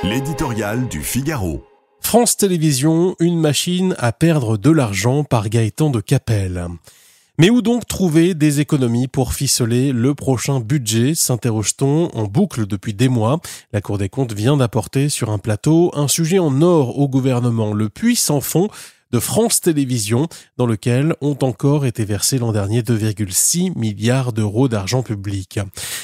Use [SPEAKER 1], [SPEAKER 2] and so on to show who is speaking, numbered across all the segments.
[SPEAKER 1] L'éditorial du Figaro.
[SPEAKER 2] France Télévisions, une machine à perdre de l'argent par Gaëtan de Capelle. Mais où donc trouver des économies pour ficeler le prochain budget, s'interroge-t-on en boucle depuis des mois. La Cour des comptes vient d'apporter sur un plateau un sujet en or au gouvernement, le puits sans fond de France Télévisions, dans lequel ont encore été versés l'an dernier 2,6 milliards d'euros d'argent public.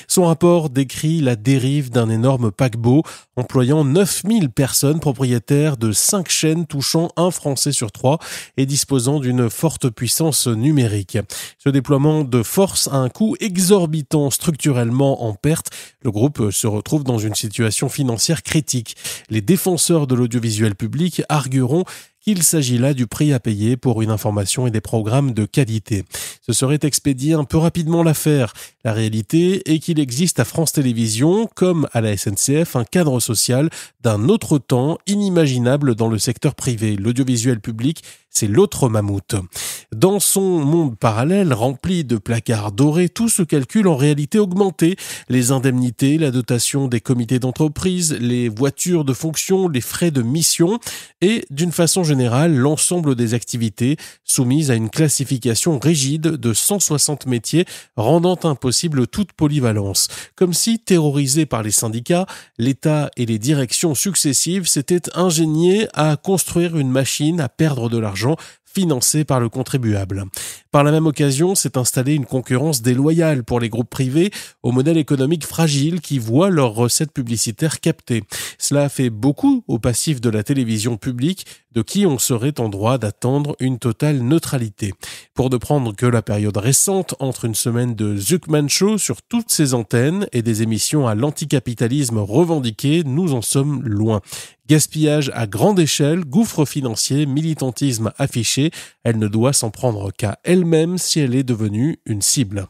[SPEAKER 2] Son rapport décrit la dérive d'un énorme paquebot employant 9000 personnes propriétaires de 5 chaînes touchant un Français sur 3 et disposant d'une forte puissance numérique. Ce déploiement de force a un coût exorbitant structurellement en perte. Le groupe se retrouve dans une situation financière critique. Les défenseurs de l'audiovisuel public argueront qu'il s'agit là du prix à payer pour une information et des programmes de qualité. Ce serait expédier un peu rapidement l'affaire. La réalité est qu'il existe à France Télévisions, comme à la SNCF, un cadre social d'un autre temps inimaginable dans le secteur privé. L'audiovisuel public, c'est l'autre mammouth. Dans son monde parallèle, rempli de placards dorés, tout se calcule en réalité augmentée. Les indemnités, la dotation des comités d'entreprise, les voitures de fonction, les frais de mission et, d'une façon générale, l'ensemble des activités soumises à une classification rigide de 160 métiers rendant impossible toute polyvalence. Comme si, terrorisés par les syndicats, l'État et les directions successives s'étaient ingéniés à construire une machine à perdre de l'argent financé par le contribuable. Par la même occasion, s'est installée une concurrence déloyale pour les groupes privés au modèle économique fragile qui voient leurs recettes publicitaires captées. Cela fait beaucoup au passif de la télévision publique, de qui on serait en droit d'attendre une totale neutralité. Pour ne prendre que la période récente, entre une semaine de Zuckman Show sur toutes ses antennes et des émissions à l'anticapitalisme revendiqué, nous en sommes loin. Gaspillage à grande échelle, gouffre financier, militantisme affiché, elle ne doit s'en prendre qu'à elle-même si elle est devenue une cible.